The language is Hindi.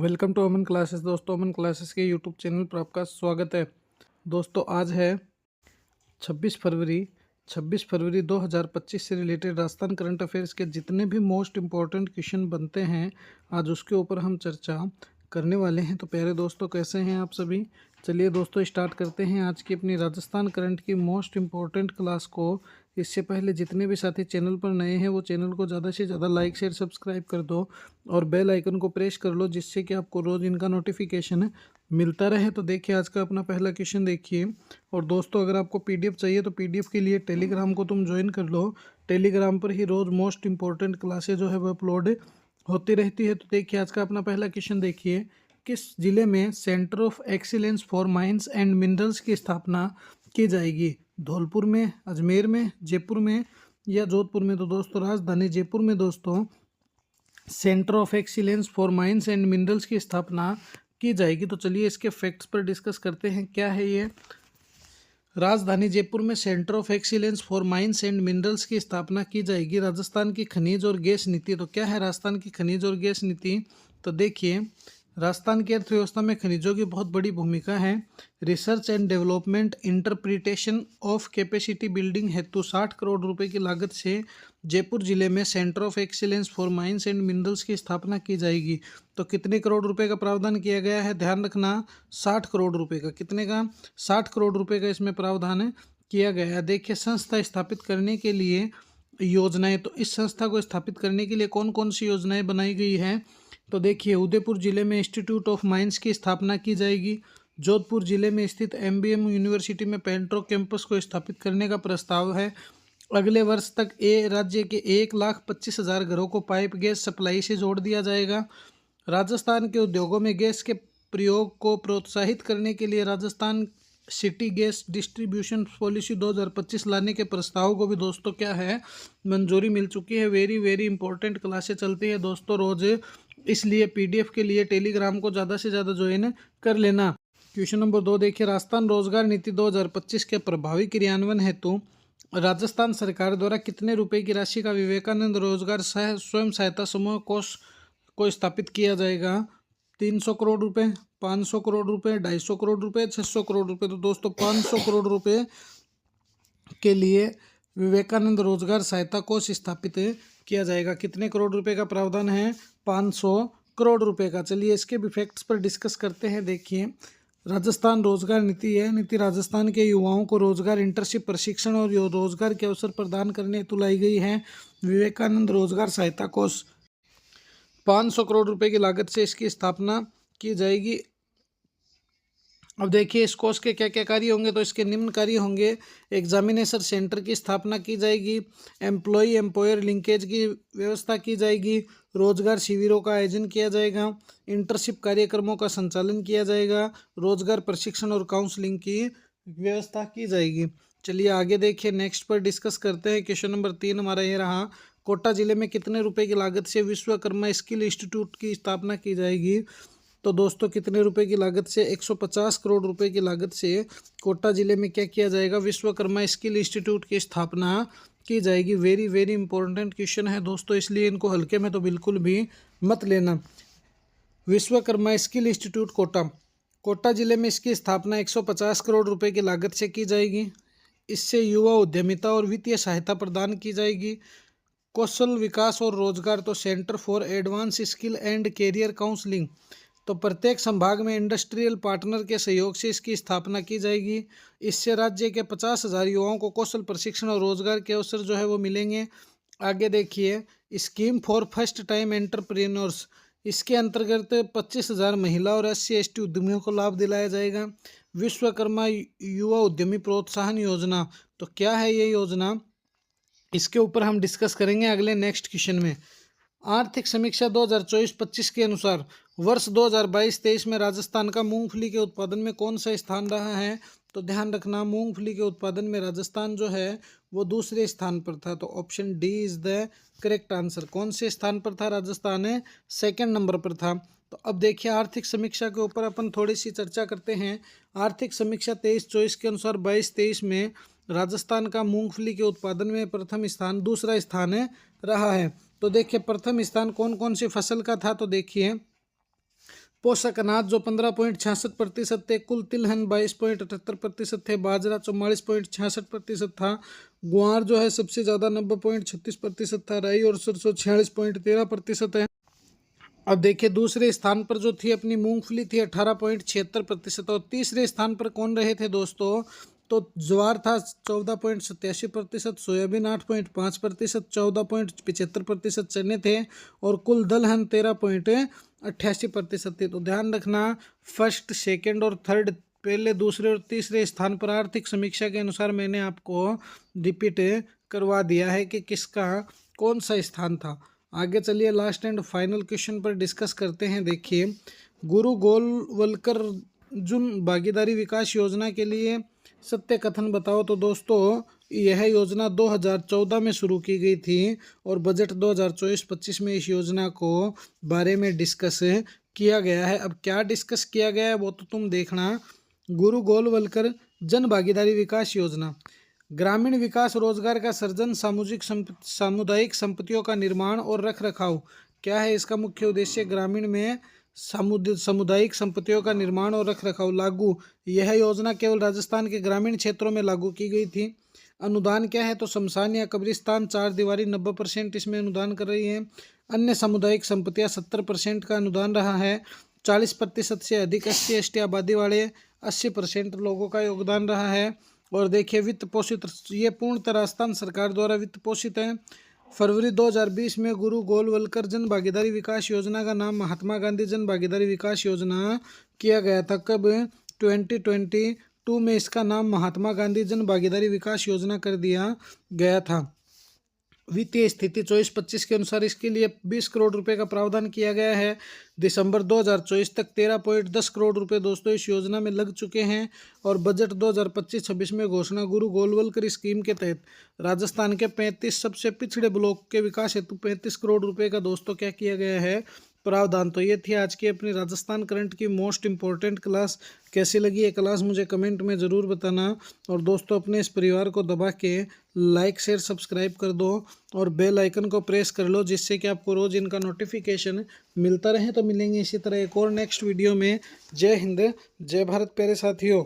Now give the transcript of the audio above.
Welcome to Aman classes. दोस्तों, अमन क्लासेस के यूट्यूब चैनल पर आपका स्वागत है। दोस्तों, आज है 26 फरवरी 2025 से रिलेटेड राजस्थान करंट अफेयर्स के जितने भी मोस्ट इम्पॉर्टेंट क्वेश्चन बनते हैं, आज उसके ऊपर हम चर्चा करने वाले हैं। तो प्यारे दोस्तों, कैसे हैं आप सभी? चलिए दोस्तों, स्टार्ट करते हैं आज की अपनी राजस्थान करंट की मोस्ट इम्पॉर्टेंट क्लास को। इससे पहले जितने भी साथी चैनल पर नए हैं वो चैनल को ज़्यादा से ज़्यादा लाइक शेयर सब्सक्राइब कर दो और बेल आइकन को प्रेस कर लो, जिससे कि आपको रोज़ इनका नोटिफिकेशन मिलता रहे। तो देखिए, आज का अपना पहला क्वेश्चन देखिए। और दोस्तों, अगर आपको पीडीएफ चाहिए तो पीडीएफ के लिए टेलीग्राम को तुम ज्वाइन कर लो। टेलीग्राम पर ही रोज़ मोस्ट इंपॉर्टेंट क्लासेज जो है वो अपलोड होती रहती है। तो देखिए, आज का अपना पहला क्वेश्चन देखिए। किस जिले में centre of excellence for mines and minerals की स्थापना की जाएगी? धौलपुर में, अजमेर में, जयपुर में या जोधपुर में? तो दोस्तों, राजधानी जयपुर में दोस्तों centre of excellence for mines and minerals की स्थापना की जाएगी। तो चलिए इसके फैक्ट्स पर डिस्कस करते हैं। क्या है ये? राजधानी जयपुर में centre of excellence for mines and minerals की स्थापना की जाएगी। राजस्थान की खनिज और गैस नीति। तो क्या है राजस्थान की खनिज और गैस नीति? तो देखिए, राजस्थान की अर्थव्यवस्था में खनिजों की बहुत बड़ी भूमिका है। Research and development, interpretation of capacity building हेतु 60 करोड़ रुपए की लागत से जयपुर जिले में centre of excellence for mines and minerals की स्थापना की जाएगी। तो कितने करोड़ रुपए का प्रावधान किया गया है? ध्यान रखना, 60 करोड़ रुपए का। कितने का? 60 करोड़ रुपए का इसमें प्रावधान किया गया है। देखिए, संस्था स्थापित करने के लिए योजनाएं। तो इस संस्था को स्थापित करने के लिए कौन कौन सी योजनाएं बनाई गई है? तो देखिए, उदयपुर जिले में इंस्टीट्यूट ऑफ माइंस की स्थापना की जाएगी। जोधपुर जिले में स्थित एमबीएम यूनिवर्सिटी में पेट्रो कैंपस को स्थापित करने का प्रस्ताव है। अगले वर्ष तक राज्य के 1,25,000 घरों को पाइप गैस सप्लाई से जोड़ दिया जाएगा। राजस्थान के उद्योगों में गैस के प्रयोग को प्रोत्साहित करने के लिए Rajasthan city gas distribution policy 2025 लाने के प्रस्ताव को भी दोस्तों क्या है, मंजूरी मिल चुकी है। वेरी वेरी इंपॉर्टेंट क्लासें चलती है दोस्तों रोज, इसलिए पीडीएफ के लिए टेलीग्राम को ज़्यादा से ज़्यादा ज्वाइन कर लेना। क्वेश्चन नंबर 2 देखिए। राजस्थान रोजगार नीति 2025 के प्रभावी क्रियान्वयन हेतु राजस्थान सरकार द्वारा कितने रुपए की राशि का विवेकानंद रोजगार स्वयं सहायता समूह कोष को स्थापित किया जाएगा? 300 करोड़ रुपए, 500 करोड़ रुपए, 250 करोड़ रुपए, 600 करोड़ रुपए? तो दोस्तों, 500 करोड़ रुपए के लिए विवेकानंद रोजगार सहायता कोष स्थापित किया जाएगा। कितने करोड़ रुपए का प्रावधान है? 500 करोड़ रुपए का। चलिए इसके भी फैक्ट्स पर डिस्कस करते हैं। देखिए, राजस्थान रोजगार नीति है। नीति राजस्थान के युवाओं को रोजगार, इंटर्नशिप, प्रशिक्षण और रोजगार के अवसर प्रदान करने हेतु लाई गई है। विवेकानंद रोजगार सहायता कोष 500 करोड़ रुपए की लागत से इसकी स्थापना की जाएगी। अब देखिए, इस कोर्स के क्या क्या कार्य होंगे? तो इसके निम्न कार्य होंगे। एग्जामिनेशन सेंटर की स्थापना की जाएगी। एम्प्लॉय एम्प्लॉयर लिंकेज की व्यवस्था की जाएगी। रोजगार शिविरों का आयोजन किया जाएगा। इंटर्नशिप कार्यक्रमों का संचालन किया जाएगा। रोजगार प्रशिक्षण और काउंसलिंग की व्यवस्था की जाएगी। चलिए आगे देखिए, नेक्स्ट पर डिस्कस करते हैं। क्वेश्चन नंबर 3 हमारा ये रहा। कोटा जिले में कितने रुपए की लागत से विश्वकर्मा स्किल इंस्टीट्यूट की स्थापना की जाएगी? तो दोस्तों, कितने रुपए की लागत से? 150 करोड़ रुपए की लागत से कोटा जिले में क्या किया जाएगा? विश्वकर्मा स्किल इंस्टीट्यूट की स्थापना की जाएगी। वेरी वेरी इंपॉर्टेंट क्वेश्चन है दोस्तों, इसलिए इनको हल्के में तो बिल्कुल भी मत लेना। विश्वकर्मा स्किल इंस्टीट्यूट कोटा जिले में इसकी स्थापना 150 करोड़ रुपए की लागत से की जाएगी। इससे युवा उद्यमिता और वित्तीय सहायता प्रदान की जाएगी। कौशल विकास और रोजगार। तो centre for advance skill and career counselling. तो प्रत्येक संभाग में इंडस्ट्रियल पार्टनर के सहयोग से इसकी स्थापना की जाएगी। इससे राज्य के 50,000 युवाओं को कौशल प्रशिक्षण और रोजगार के अवसर जो है वो मिलेंगे। आगे देखिए, scheme for first time entrepreneurs. इसके अंतर्गत 25,000 महिला और SC/ST उद्यमियों को लाभ दिलाया जाएगा। विश्वकर्मा युवा उद्यमी प्रोत्साहन योजना। तो क्या है ये योजना? इसके ऊपर हम डिस्कस करेंगे अगले नेक्स्ट क्वेश्चन में। आर्थिक समीक्षा 2024-25 के अनुसार वर्ष 2022-23 में राजस्थान का मूंगफली के उत्पादन में कौन सा स्थान रहा है? तो ध्यान रखना, मूंगफली के उत्पादन में राजस्थान जो है वो दूसरे स्थान पर था। तो option D is the correct answer. कौन से स्थान पर था? राजस्थान सेकंड नंबर पर था। तो अब देखिए, आर्थिक समीक्षा के ऊपर अपन थोड़ी सी चर्चा करते हैं। आर्थिक समीक्षा 23-24 के अनुसार 22-23 में राजस्थान का मूंगफली के उत्पादन में प्रथम स्थान, दूसरा स्थान रहा है। तो देखिए, प्रथम स्थान कौन कौन सी फसल का था? तो देखिए, पोषक अनाज जो 15.66% थे, कुल तिलहन 22.78% थे, बाजरा 44.66% था, ग्वार जो है सबसे ज़्यादा 90.36% था, राई और सरसों 46.13% है। अब देखिए दूसरे स्थान पर जो थी अपनी मूंगफली थी 18.76%, और तीसरे स्थान पर कौन रहे थे दोस्तों, तो ज्वार था 14.87%, सोयाबीन 8.5%, 14.75% चने थे, और कुल दलहन 13.88% थे। तो ध्यान रखना फर्स्ट, सेकंड और थर्ड, पहले, दूसरे और तीसरे स्थान पर आर्थिक समीक्षा के अनुसार मैंने आपको रिपीट करवा दिया है कि किसका कौन सा स्थान था। आगे चलिए लास्ट एंड फाइनल क्वेश्चन पर डिस्कस करते हैं। देखिए गुरु गोलवलकर अर्जुन भागीदारी विकास योजना के लिए सत्य कथन बताओ। तो दोस्तों यह योजना 2014 में शुरू की गई थी और बजट 2024-25 में इस योजना को बारे में डिस्कस किया गया है। अब क्या डिस्कस किया गया है वो तो तुम देखना। गुरु गोलवलकर जन भागीदारी विकास योजना ग्रामीण विकास, रोजगार का सृजन, सामुदायिक संपत्तियों का निर्माण और रख रखाव। क्या है इसका मुख्य उद्देश्य? ग्रामीण में सामुदायिक संपत्तियों का निर्माण और रख रखाव। लागू, यह योजना केवल राजस्थान के ग्रामीण क्षेत्रों में लागू की गई थी। अनुदान क्या है? तो शमशान या कब्रिस्तान 4 दीवारी 90% इसमें अनुदान कर रही है। अन्य सामुदायिक संपत्तियां 70% का अनुदान रहा है। 40% से अधिक SC/ST आबादी वाले 80% लोगों का योगदान रहा है। और देखिए वित्त पोषित, ये पूर्णतः राजस्थान सरकार द्वारा वित्त पोषित है। फरवरी 2020 में गुरु गोलवलकर जन भागीदारी विकास योजना का नाम महात्मा गांधी जन भागीदारी विकास योजना किया गया था। कब? 2022 में इसका नाम महात्मा गांधी जन भागीदारी विकास योजना कर दिया गया था। वित्तीय स्थिति 24-25 के अनुसार इसके लिए 20 करोड़ रुपए का प्रावधान किया गया है। दिसंबर 2024 तक 13.10 करोड़ रुपए दोस्तों इस योजना में लग चुके हैं। और बजट 2025-26 में घोषणा। गुरु गोलवलकर स्कीम के तहत राजस्थान के 35 सबसे पिछड़े ब्लॉक के विकास हेतु 35 करोड़ रुपए का दोस्तों क्या किया गया है? प्रावधान। तो ये थी आज की अपनी राजस्थान करंट की मोस्ट इंपॉर्टेंट क्लास। कैसी लगी ये क्लास मुझे कमेंट में ज़रूर बताना। और दोस्तों अपने इस परिवार को दबा के लाइक शेयर सब्सक्राइब कर दो और बेल आइकन को प्रेस कर लो, जिससे कि आपको रोज़ इनका नोटिफिकेशन मिलता रहे। तो मिलेंगे इसी तरह एक और नेक्स्ट वीडियो में। जय हिंद, जय भारत प्यारे साथियों।